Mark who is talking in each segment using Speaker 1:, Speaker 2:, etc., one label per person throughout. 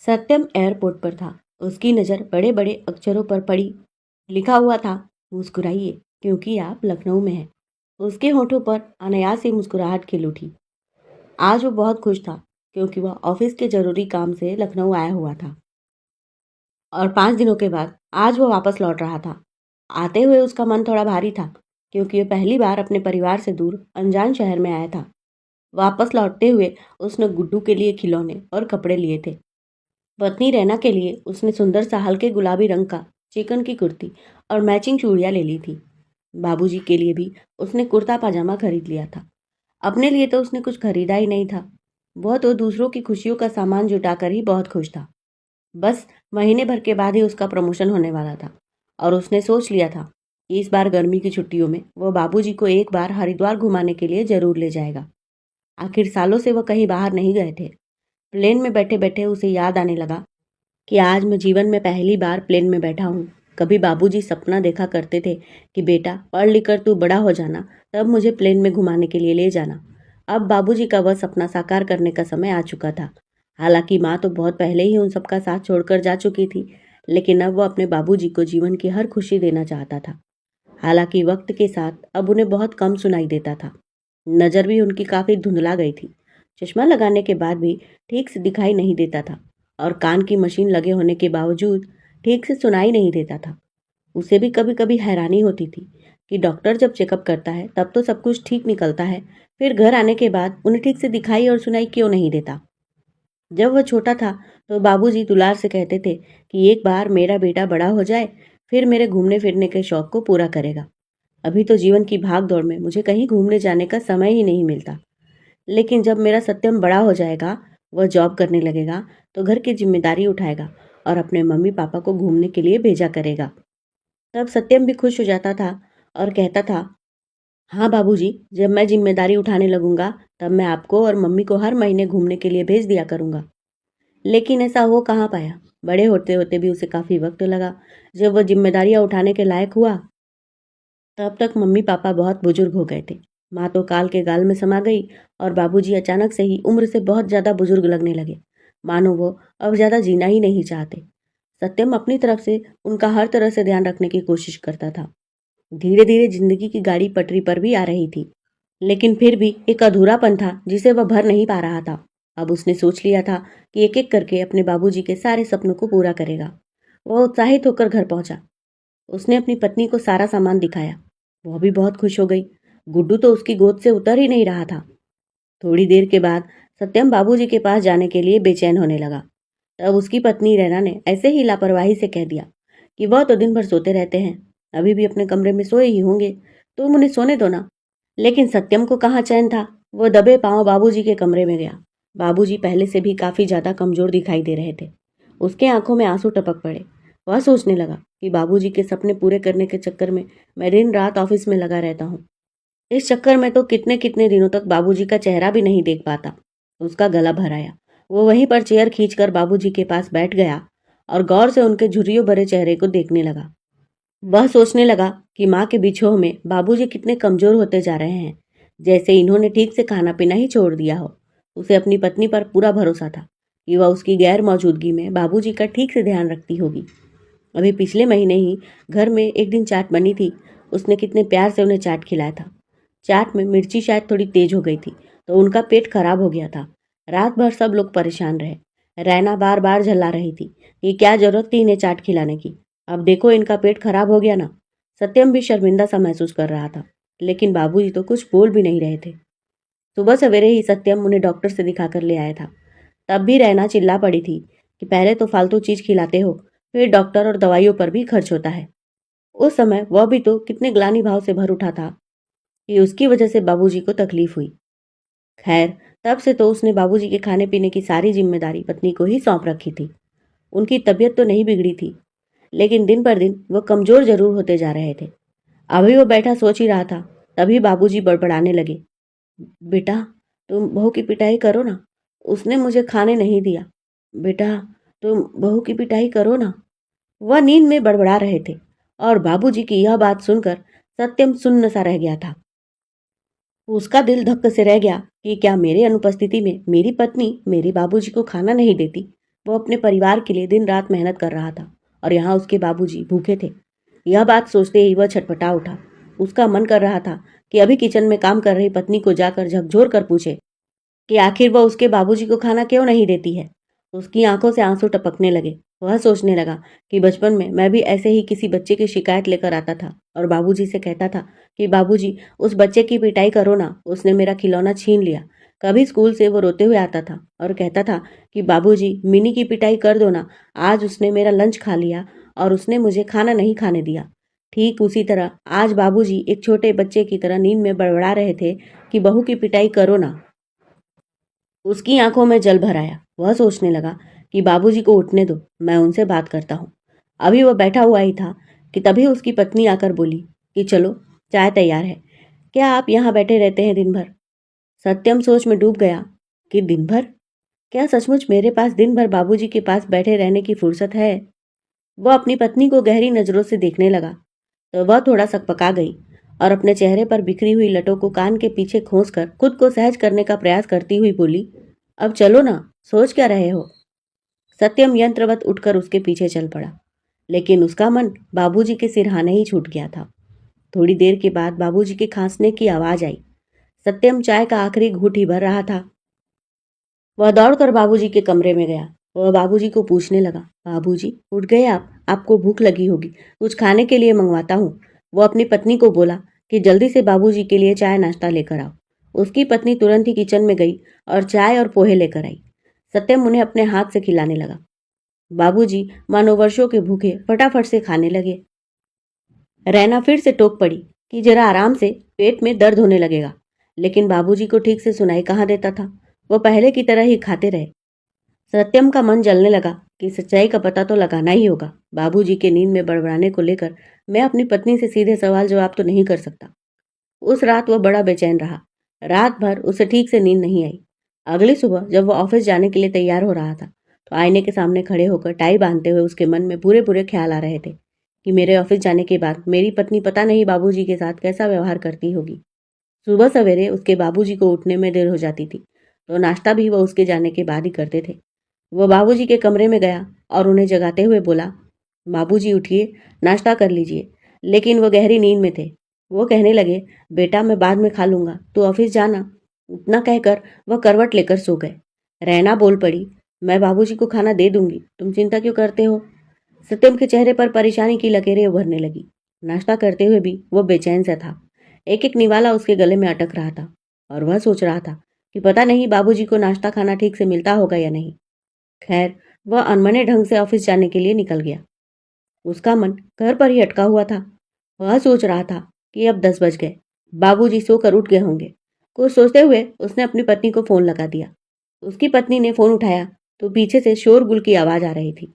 Speaker 1: सत्यम airport पर था। उसकी नज़र बड़े बड़े अक्षरों पर पड़ी। लिखा हुआ था, मुस्कुराइए क्योंकि आप लखनऊ में हैं। उसके होठों पर अनायास ही मुस्कुराहट खिल उठी। आज वो बहुत खुश था क्योंकि वह ऑफिस के जरूरी काम से लखनऊ आया हुआ था और 5 दिनों के बाद आज वो वापस लौट रहा था। आते हुए उसका मन थोड़ा भारी था क्योंकि वह पहली बार अपने परिवार से दूर अनजान शहर में आया था। वापस लौटते हुए उसने गुड्डू के लिए खिलौने और कपड़े लिए थे। पत्नी रैना के लिए उसने सुंदर सा हल्के गुलाबी रंग का चिकन की कुर्ती और मैचिंग चूड़ियाँ ले ली थी। बाबूजी के लिए भी उसने कुर्ता पाजामा खरीद लिया था। अपने लिए तो उसने कुछ खरीदा ही नहीं था। वह तो दूसरों की खुशियों का सामान जुटाकर ही बहुत खुश था। बस महीने भर के बाद ही उसका प्रमोशन होने वाला था और उसने सोच लिया था कि इस बार गर्मी की छुट्टियों में वह बाबूजी को एक बार हरिद्वार घुमाने के लिए जरूर ले जाएगा। आखिर सालों से वह कहीं बाहर नहीं गए थे। प्लेन में बैठे बैठे उसे याद आने लगा कि आज मैं जीवन में पहली बार प्लेन में बैठा हूँ। कभी बाबूजी सपना देखा करते थे कि बेटा पढ़ लिख कर तू बड़ा हो जाना, तब मुझे प्लेन में घुमाने के लिए ले जाना। अब बाबूजी का वह सपना साकार करने का समय आ चुका था। हालांकि माँ तो बहुत पहले ही उन सबका साथ छोड़कर जा चुकी थी, लेकिन अब वह अपने बाबूजी को जीवन की हर खुशी देना चाहता था। हालांकि वक्त के साथ अब उन्हें बहुत कम सुनाई देता था। नज़र भी उनकी काफ़ी धुंधला गई थी। चश्मा लगाने के बाद भी ठीक से दिखाई नहीं देता था और कान की मशीन लगे होने के बावजूद ठीक से सुनाई नहीं देता था। उसे भी कभी कभी हैरानी होती थी कि डॉक्टर जब चेकअप करता है तब तो सब कुछ ठीक निकलता है, फिर घर आने के बाद उन्हें ठीक से दिखाई और सुनाई क्यों नहीं देता। जब वह छोटा था तो बाबूजी दुलार से कहते थे कि एक बार मेरा बेटा बड़ा हो जाए, फिर मेरे घूमने फिरने के शौक को पूरा करेगा। अभी तो जीवन की भाग दौड़ में मुझे कहीं घूमने जाने का समय ही नहीं मिलता। लेकिन जब मेरा सत्यम बड़ा हो जाएगा, वह जॉब करने लगेगा, तो घर की जिम्मेदारी उठाएगा और अपने मम्मी पापा को घूमने के लिए भेजा करेगा। तब सत्यम भी खुश हो जाता था और कहता था, हाँ बाबूजी, जब मैं जिम्मेदारी उठाने लगूंगा तब मैं आपको और मम्मी को हर महीने घूमने के लिए भेज दिया करूंगा। लेकिन ऐसा हो कहाँ पाया। बड़े होते होते भी उसे काफी वक्त लगा। जब वह जिम्मेदारियां उठाने के लायक हुआ तब तक मम्मी पापा बहुत बुजुर्ग हो गए थे। माँ तो काल के गाल में समा गई और बाबूजी अचानक से ही उम्र से बहुत ज़्यादा बुजुर्ग लगने लगे, मानो वो अब ज़्यादा जीना ही नहीं चाहते। सत्यम अपनी तरफ से उनका हर तरह से ध्यान रखने की कोशिश करता था। धीरे धीरे जिंदगी की गाड़ी पटरी पर भी आ रही थी, लेकिन फिर भी एक अधूरापन था जिसे वह भर नहीं पा रहा था। अब उसने सोच लिया था कि एक एक करके अपने बाबूजी के सारे सपनों को पूरा करेगा। वह उत्साहित होकर घर पहुंचा। उसने अपनी पत्नी को सारा सामान दिखाया। वह भी बहुत खुश हो गई। गुड्डू तो उसकी गोद से उतर ही नहीं रहा था। थोड़ी देर के बाद सत्यम बाबूजी के पास जाने के लिए बेचैन होने लगा। तब उसकी पत्नी रैना ने ऐसे ही लापरवाही से कह दिया कि वह तो दिन भर सोते रहते हैं, अभी भी अपने कमरे में सोए ही होंगे, तुम उन्हें सोने दो ना। लेकिन सत्यम को कहाँ चैन था। वह दबे पांव बाबूजी के कमरे में गया। बाबूजी पहले से भी काफी ज्यादा कमजोर दिखाई दे रहे थे। उसके आंखों में आंसू टपक पड़े। वह सोचने लगा कि बाबूजी के सपने पूरे करने के चक्कर में मैं दिन रात ऑफिस में लगा रहता हूँ। इस चक्कर में तो कितने कितने दिनों तक बाबूजी का चेहरा भी नहीं देख पाता। उसका गला भर आया। वो वहीं पर चेयर खींचकर बाबूजी के पास बैठ गया और गौर से उनके झुर्रियों भरे चेहरे को देखने लगा। वह सोचने लगा कि माँ के बिछोह में बाबूजी कितने कमजोर होते जा रहे हैं, जैसे इन्होंने ठीक से खाना पीना ही छोड़ दिया हो। उसे अपनी पत्नी पर पूरा भरोसा था कि वह उसकी गैर मौजूदगी में बाबूजी का ठीक से ध्यान रखती होगी। अभी पिछले महीने ही घर में एक दिन चाट बनी थी। उसने कितने प्यार से उन्हें चाट खिलाया था। चाट में मिर्ची शायद थोड़ी तेज हो गई थी तो उनका पेट खराब हो गया था। रात भर सब लोग परेशान रहे। रैना बार बार झल्ला रही थी कि क्या जरूरत थी इन्हें चाट खिलाने की, अब देखो इनका पेट खराब हो गया ना। सत्यम भी शर्मिंदा सा महसूस कर रहा था, लेकिन बाबूजी तो कुछ बोल भी नहीं रहे थे। सुबह सवेरे ही सत्यम उन्हें डॉक्टर से दिखाकर ले आया था। तब भी रैना चिल्ला पड़ी थी कि पहले तो फालतू चीज खिलाते हो, फिर डॉक्टर और दवाइयों पर भी खर्च होता है। उस समय वह भी तो कितने ग्लानि भाव से भर उठा था कि उसकी वजह से बाबूजी को तकलीफ हुई। खैर, तब से तो उसने बाबूजी के खाने पीने की सारी जिम्मेदारी पत्नी को ही सौंप रखी थी। उनकी तबीयत तो नहीं बिगड़ी थी, लेकिन दिन पर दिन वह कमजोर जरूर होते जा रहे थे। अभी वो बैठा सोच ही रहा था, तभी बाबूजी बड़बड़ाने लगे। बेटा, तुम बहू की पिटाई करो ना, उसने मुझे खाने नहीं दिया। बेटा, तुम बहू की पिटाई करो ना। वह नींद में बड़बड़ा रहे थे और बाबूजी की यह बात सुनकर सत्यम सुन्न सा रह गया था। उसका दिल धक्क से रह गया कि क्या मेरे अनुपस्थिति में मेरी पत्नी मेरे बाबूजी को खाना नहीं देती। वो अपने परिवार के लिए दिन रात मेहनत कर रहा था और यहाँ उसके बाबूजी भूखे थे। यह बात सोचते ही वह छटपटा उठा। उसका मन कर रहा था कि अभी किचन में काम कर रही पत्नी को जाकर झकझोर कर पूछे कि आखिर वह उसके बाबूजी को खाना क्यों नहीं देती है। उसकी आंखों से आंसू टपकने लगे। वह सोचने लगा कि बचपन में मैं भी ऐसे ही किसी बच्चे की शिकायत लेकर आता था और बाबूजी से कहता था कि बाबूजी उस बच्चे की पिटाई करो ना, उसने मेरा खिलौना छीन लिया। कभी स्कूल से वो रोते हुए आता था और कहता था कि बाबूजी मिनी की पिटाई कर दो ना, आज उसने मेरा लंच खा लिया और उसने मुझे खाना नहीं खाने दिया। ठीक उसी तरह आज बाबूजी एक छोटे बच्चे की तरह नींद में बड़बड़ा रहे थे कि बहू की पिटाई करो ना। उसकी आंखों में जल भर आया। वह सोचने लगा कि बाबूजी को उठने दो, मैं उनसे बात करता हूँ। अभी वह बैठा हुआ ही था कि तभी उसकी पत्नी आकर बोली कि चलो चाय तैयार है। क्या आप यहाँ बैठे रहते हैं दिन भर? सत्यम सोच में डूब गया कि दिन भर? क्या सचमुच मेरे पास दिन भर बाबूजी के पास बैठे रहने की फुर्सत है? वह अपनी पत्नी को गहरी नजरों से देखने लगा तो वह थोड़ा सकपका गई और अपने चेहरे पर बिखरी हुई लटों को कान के पीछे खोस कर खुद को सहज करने का प्रयास करती हुई बोली, अब चलो ना, सोच क्या रहे हो? सत्यम यंत्रवत उठकर उसके पीछे चल पड़ा, लेकिन उसका मन बाबूजी के सिरहाने ही छूट गया था। थोड़ी देर के बाद बाबूजी के खांसने की आवाज आई। सत्यम चाय का आखिरी घूंट ही भर रहा था। वह दौड़कर बाबूजी के कमरे में गया। वह बाबूजी को पूछने लगा, बाबूजी उठ गए आप? आपको भूख लगी होगी, कुछ खाने के लिए मंगवाता हूँ। वो अपनी पत्नी को बोला कि जल्दी से बाबूजी के लिए चाय नाश्ता लेकर आओ। उसकी पत्नी तुरंत ही किचन में गई और चाय और पोहे लेकर आई। सत्यम उन्हें अपने हाथ से खिलाने लगा। बाबूजी मानो वर्षों के भूखे फटाफट से खाने लगे। रैना फिर से टोक पड़ी कि जरा आराम से, पेट में दर्द होने लगेगा। लेकिन बाबूजी को ठीक से सुनाई कहाँ देता था। वो पहले की तरह ही खाते रहे। सत्यम का मन जलने लगा कि सच्चाई का पता तो लगाना ही होगा। बाबूजी के नींद में बड़बड़ाने को लेकर मैं अपनी पत्नी से सीधे सवाल जवाब तो नहीं कर सकता। उस रात वह बड़ा बेचैन रहा। रात भर उसे ठीक से नींद नहीं आई। अगली सुबह जब वह ऑफिस जाने के लिए तैयार हो रहा था तो आईने के सामने खड़े होकर टाई बांधते हुए उसके मन में बुरे बुरे ख्याल आ रहे थे कि मेरे ऑफिस जाने के बाद मेरी पत्नी पता नहीं बाबूजी के साथ कैसा व्यवहार करती होगी। सुबह सवेरे उसके बाबूजी को उठने में देर हो जाती थी तो नाश्ता भी वह उसके जाने के बाद ही करते थे। वह बाबूजी के कमरे में गया और उन्हें जगाते हुए बोला, बाबूजी उठिए, नाश्ता कर लीजिए। लेकिन वो गहरी नींद में थे। वो कहने लगे, बेटा मैं बाद में खा लूंगा, तू ऑफिस जाना। इतना कहकर वह करवट लेकर सो गए। रैना बोल पड़ी, मैं बाबूजी को खाना दे दूंगी, तुम चिंता क्यों करते हो? सत्यम के चेहरे पर परेशानी की लकीरें उभरने लगी। नाश्ता करते हुए भी वो बेचैन सा था। एक एक निवाला उसके गले में अटक रहा था और वह सोच रहा था कि पता नहीं बाबूजी को नाश्ता खाना ठीक से मिलता होगा या नहीं। खैर, वह अनमने ढंग से ऑफिस जाने के लिए निकल गया। उसका मन घर पर ही अटका हुआ था। वह सोच रहा था कि अब 10 बज गए, बाबूजी सोकर उठ गए होंगे। कुछ सोचते हुए उसने अपनी पत्नी को फोन लगा दिया। उसकी पत्नी ने फोन उठाया तो पीछे से शोरगुल की आवाज आ रही थी।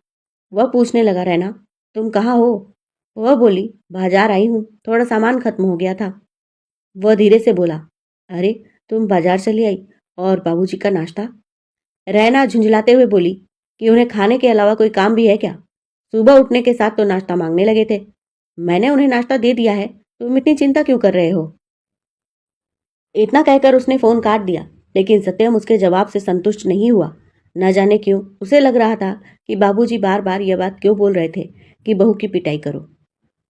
Speaker 1: वह पूछने लगा, रहना तुम कहाँ हो? वह बोली, बाजार आई हूँ, थोड़ा सामान खत्म हो गया था। वह धीरे से बोला, अरे तुम बाजार चली आई और बाबूजी का नाश्ता? रहना झुंझलाते हुए बोली कि उन्हें खाने के अलावा कोई काम भी है क्या? सुबह उठने के साथ तो नाश्ता मांगने लगे थे। मैंने उन्हें नाश्ता दे दिया है, तुम इतनी चिंता क्यों कर रहे हो? इतना कहकर उसने फोन काट दिया। लेकिन सत्यम उसके जवाब से संतुष्ट नहीं हुआ। न जाने क्यों उसे लग रहा था कि बाबूजी बार बार यह बात क्यों बोल रहे थे कि बहू की पिटाई करो।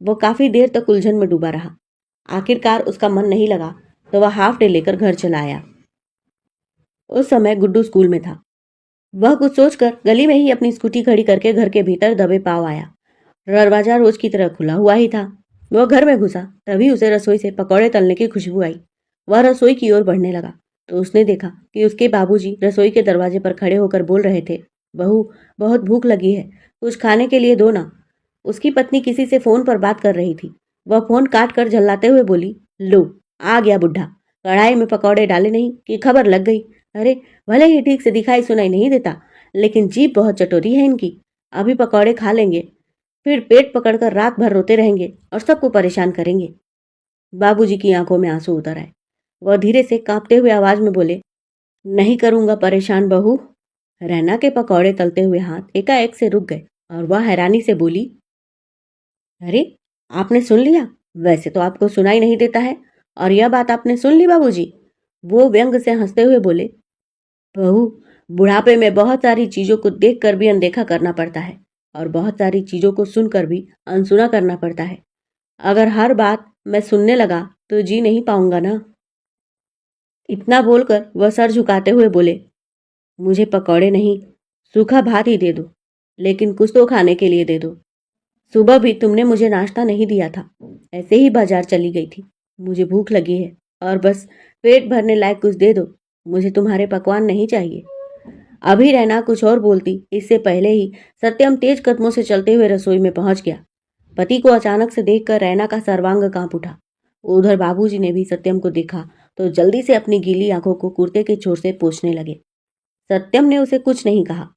Speaker 1: वो काफी देर तक उलझन में डूबा रहा। आखिरकार उसका मन नहीं लगा तो वह हाफ डे लेकर घर चला आया। उस समय गुड्डू स्कूल में था। वह कुछ सोचकर गली में ही अपनी स्कूटी खड़ी करके घर के भीतर दबे पांव आया। दरवाजा रोज की तरह खुला हुआ ही था। वह घर में घुसा तभी उसे रसोई से पकौड़े तलने की खुशबू आई। वह रसोई की ओर बढ़ने लगा तो उसने देखा कि उसके बाबूजी रसोई के दरवाजे पर खड़े होकर बोल रहे थे, बहू बहुत भूख लगी है, कुछ खाने के लिए दो ना। उसकी पत्नी किसी से फोन पर बात कर रही थी। वह फोन काट कर झल्लाते हुए बोली, लो आ गया बुढ़ा, कढ़ाई में पकौड़े डाले नहीं कि खबर लग गई। अरे भले ही ठीक से दिखाई सुनाई नहीं देता, लेकिन जीभ बहुत चटोरी है इनकी। अभी पकौड़े खा लेंगे, फिर पेट पकड़कर रात भर रोते रहेंगे और सबको परेशान करेंगे। बाबूजी की आंखों में आंसू उतर आए। वह धीरे से कांपते हुए आवाज में बोले, नहीं करूंगा परेशान बहू। रैना के पकौड़े तलते हुए हाथ एकाएक से रुक गए और वह हैरानी से बोली, अरे आपने सुन लिया? वैसे तो आपको सुनाई नहीं देता है, और यह बात आपने सुन ली बाबूजी? वो व्यंग से हंसते हुए बोले, बहू बुढ़ापे में बहुत सारी चीज़ों को देखकर भी अनदेखा करना पड़ता है और बहुत सारी चीज़ों को सुनकर भी अनसुना करना पड़ता है। अगर हर बात मैं सुनने लगा तो जी नहीं पाऊंगा ना। इतना बोलकर वह सर झुकाते हुए बोले, मुझे पकौड़े नहीं, सूखा भात ही दे दो, लेकिन कुछ तो खाने के लिए दे दो। सुबह भी तुमने मुझे नाश्ता नहीं दिया था, ऐसे ही बाजार चली गई थी। मुझे भूख लगी है और बस पेट भरने लायक कुछ दे दो। मुझे तुम्हारे पकवान नहीं चाहिए। अभी रहना कुछ और बोलती, इससे पहले ही सत्यम तेज कदमों से चलते हुए रसोई में पहुंच गया। पति को अचानक से देखकर रैना का सर्वांग कांप उठा। उधर बाबूजी ने भी सत्यम को देखा तो जल्दी से अपनी गीली आंखों को कुर्ते के छोर से पोंछने लगे। सत्यम ने उसे कुछ नहीं कहा।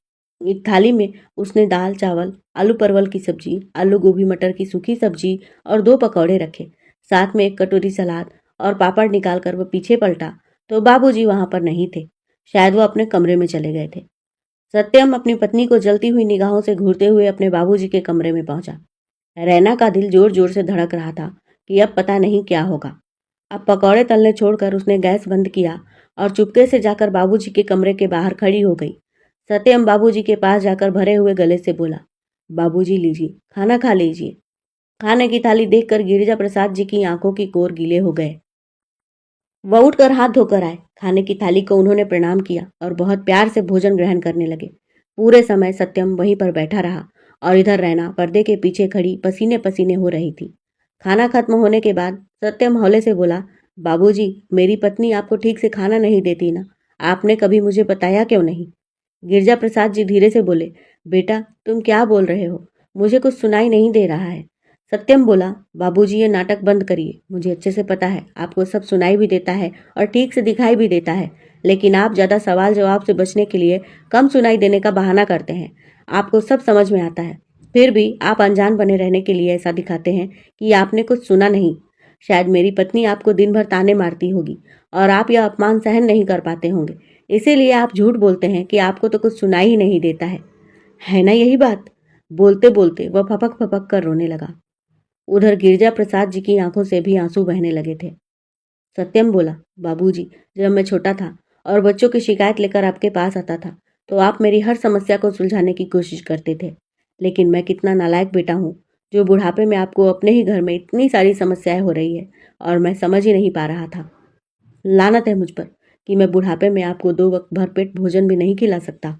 Speaker 1: एक थाली में उसने दाल चावल, आलू परवल की सब्जी, आलू गोभी मटर की सूखी सब्जी और 2 पकौड़े रखे। साथ में एक कटोरी सलाद और पापड़ निकालकर वह पीछे पलटा तो बाबूजी वहां पर नहीं थे। शायद वो अपने कमरे में चले गए थे। सत्यम अपनी पत्नी को जलती हुई निगाहों से घूरते हुए अपने बाबूजी के कमरे में पहुंचा। रैना का दिल जोर जोर से धड़क रहा था कि अब पता नहीं क्या होगा। अब पकौड़े तलने छोड़कर उसने गैस बंद किया और चुपके से जाकर बाबूजी के कमरे के बाहर खड़ी हो गई। सत्यम बाबूजी के पास जाकर भरे हुए गले से बोला, बाबूजी लीजिए, खाना खा लीजिए। खाने की थाली देखकर गिरिजा प्रसाद जी की आंखों की कोर गीले हो गए। वह उठकर हाथ धोकर आए। खाने की थाली को उन्होंने प्रणाम किया और बहुत प्यार से भोजन ग्रहण करने लगे। पूरे समय सत्यम वहीं पर बैठा रहा और इधर रहना पर्दे के पीछे खड़ी पसीने पसीने हो रही थी। खाना खत्म होने के बाद सत्यम हौले से बोला, बाबूजी, मेरी पत्नी आपको ठीक से खाना नहीं देती ना, आपने कभी मुझे बताया क्यों नहीं? गिरजा प्रसाद जी धीरे से बोले, बेटा तुम क्या बोल रहे हो? मुझे कुछ सुनाई नहीं दे रहा है। सत्यम बोला, बाबूजी ये नाटक बंद करिए। मुझे अच्छे से पता है आपको सब सुनाई भी देता है और ठीक से दिखाई भी देता है, लेकिन आप ज़्यादा सवाल जवाब से बचने के लिए कम सुनाई देने का बहाना करते हैं। आपको सब समझ में आता है, फिर भी आप अनजान बने रहने के लिए ऐसा दिखाते हैं कि आपने कुछ सुना नहीं। शायद मेरी पत्नी आपको दिन भर ताने मारती होगी और आप यह अपमान सहन नहीं कर पाते होंगे, इसीलिए आप झूठ बोलते हैं कि आपको तो कुछ सुनाई ही नहीं देता है ना यही बात? बोलते बोलते वह फपक फपक कर रोने लगा। उधर गिरजा प्रसाद जी की आंखों से भी आंसू बहने लगे थे। सत्यम बोला, बाबूजी, जब मैं छोटा था और बच्चों की शिकायत लेकर आपके पास आता था तो आप मेरी हर समस्या को सुलझाने की कोशिश करते थे, लेकिन मैं कितना नालायक बेटा हूँ जो बुढ़ापे में आपको अपने ही घर में इतनी सारी समस्याएं हो रही है और मैं समझ ही नहीं पा रहा था। लानत है मुझ पर कि मैं बुढ़ापे में आपको 2 वक्त भरपेट भोजन भी नहीं खिला सकता।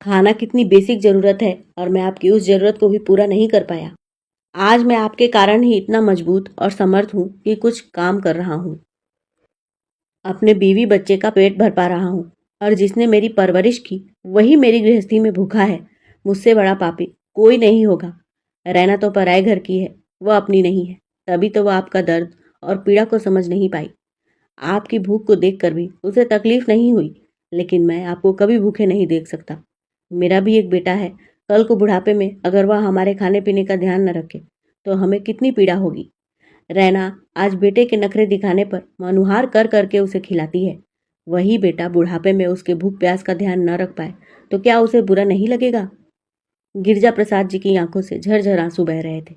Speaker 1: खाना कितनी बेसिक ज़रूरत है और मैं आपकी उस ज़रूरत को भी पूरा नहीं कर पाया। आज मैं आपके कारण ही इतना मजबूत और समर्थ हूँ कि कुछ काम कर रहा हूँ, अपने बीवी बच्चे का पेट भर पा रहा हूँ और जिसने मेरी परवरिश की वही मेरी गृहस्थी में भूखा है। मुझसे बड़ा पापी कोई नहीं होगा। रैना तो पराए घर की है, वह अपनी नहीं है, तभी तो वह आपका दर्द और पीड़ा को समझ नहीं पाई। आपकी भूख को देखकर भी उसे तकलीफ नहीं हुई, लेकिन मैं आपको कभी भूखे नहीं देख सकता। मेरा भी एक बेटा है, कल को बुढ़ापे में अगर वह हमारे खाने पीने का ध्यान न रखे तो हमें कितनी पीड़ा होगी। रैना आज बेटे के नखरे दिखाने पर मनुहार कर करके उसे खिलाती है। वही बेटा बुढ़ापे में उसके भूख प्यास का ध्यान न रख पाए तो क्या उसे बुरा नहीं लगेगा? गिरजा प्रसाद जी की आंखों से झरझर आंसू बह रहे थे।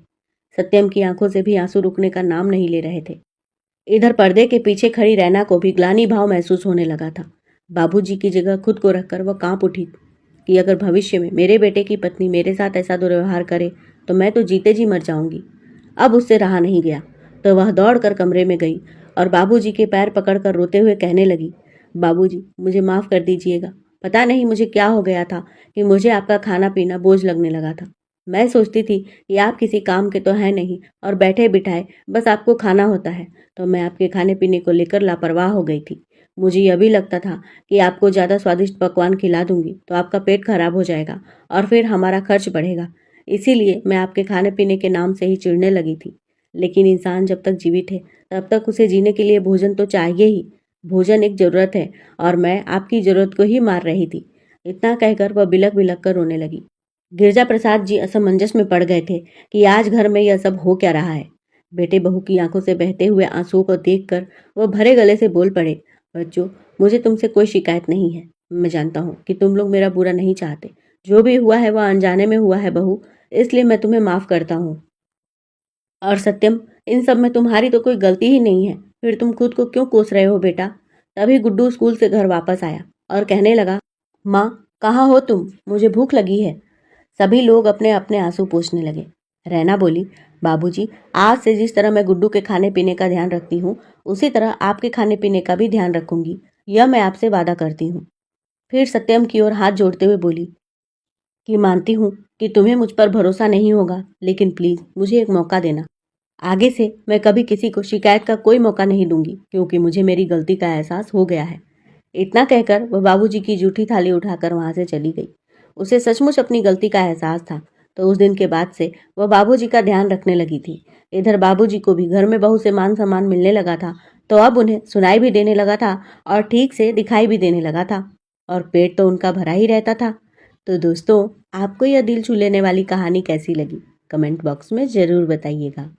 Speaker 1: सत्यम की आंखों से भी आंसू रुकने का नाम नहीं ले रहे थे। इधर पर्दे के पीछे खड़ी रैना को भी ग्लानि भाव महसूस होने लगा था। बाबूजी की जगह खुद को रखकर वह कांप उठी कि अगर भविष्य में मेरे बेटे की पत्नी मेरे साथ ऐसा दुर्व्यवहार करे तो मैं तो जीते जी मर जाऊंगी। अब उससे रहा नहीं गया तो वह दौड़कर कमरे में गई और बाबूजी के पैर पकड़कर रोते हुए कहने लगी, बाबूजी, मुझे माफ़ कर दीजिएगा। पता नहीं मुझे क्या हो गया था कि मुझे आपका खाना पीना बोझ लगने लगा था। मैं सोचती थी कि आप किसी काम के तो हैं नहीं और बैठे बिठाए बस आपको खाना होता है, तो मैं आपके खाने पीने को लेकर लापरवाह हो गई थी। मुझे यह भी लगता था कि आपको ज़्यादा स्वादिष्ट पकवान खिला दूंगी तो आपका पेट खराब हो जाएगा और फिर हमारा खर्च बढ़ेगा। इसीलिए मैं आपके खाने पीने के नाम से ही चिढ़ने लगी थी। लेकिन इंसान जब तक जीवित है तब तक उसे जीने के लिए भोजन तो चाहिए ही। भोजन एक ज़रूरत है और मैं आपकी ज़रूरत को ही मार रही थी। इतना कहकर वह बिलक बिलक कर रोने लगी। गिरजा प्रसाद जी असमंजस में पड़ गए थे कि आज घर में यह सब हो क्या रहा है। बेटे बहू की आंखों से बहते हुए आंसुओं को देखकर वह भरे गले से बोल पड़े, बच्चों, मुझे तुमसे कोई शिकायत नहीं है। मैं जानता हूँ कि तुम लोग मेरा बुरा नहीं चाहते। जो भी हुआ है वह अनजाने में हुआ है बहू, इसलिए मैं तुम्हें माफ़ करता हूँ। और सत्यम, इन सब में तुम्हारी तो कोई गलती ही नहीं है, फिर तुम खुद को क्यों कोस रहे हो बेटा? तभी गुड्डू स्कूल से घर वापस आया और कहने लगा, माँ कहाँ हो तुम, मुझे भूख लगी है। सभी लोग अपने अपने आंसू पोंछने लगे। रैना बोली, बाबूजी, आज से जिस तरह मैं गुड्डू के खाने पीने का ध्यान रखती हूँ, उसी तरह आपके खाने पीने का भी ध्यान रखूंगी। यह मैं आपसे वादा करती हूँ। फिर सत्यम की ओर हाथ जोड़ते हुए बोली कि मानती हूँ कि तुम्हें मुझ पर भरोसा नहीं होगा, लेकिन प्लीज़ मुझे एक मौका देना। आगे से मैं कभी किसी को शिकायत का कोई मौका नहीं दूंगी, क्योंकि मुझे मेरी गलती का एहसास हो गया है। इतना कहकर वह बाबूजी की जूठी थाली उठाकर वहां से चली गई। उसे सचमुच अपनी गलती का एहसास था, तो उस दिन के बाद से वह बाबूजी का ध्यान रखने लगी थी। इधर बाबूजी को भी घर में बहू से मान सम्मान मिलने लगा था, तो अब उन्हें सुनाई भी देने लगा था और ठीक से दिखाई भी देने लगा था, और पेट तो उनका भरा ही रहता था। तो दोस्तों, आपको यह दिल छू लेने वाली कहानी कैसी लगी? कमेंट बॉक्स में ज़रूर बताइएगा।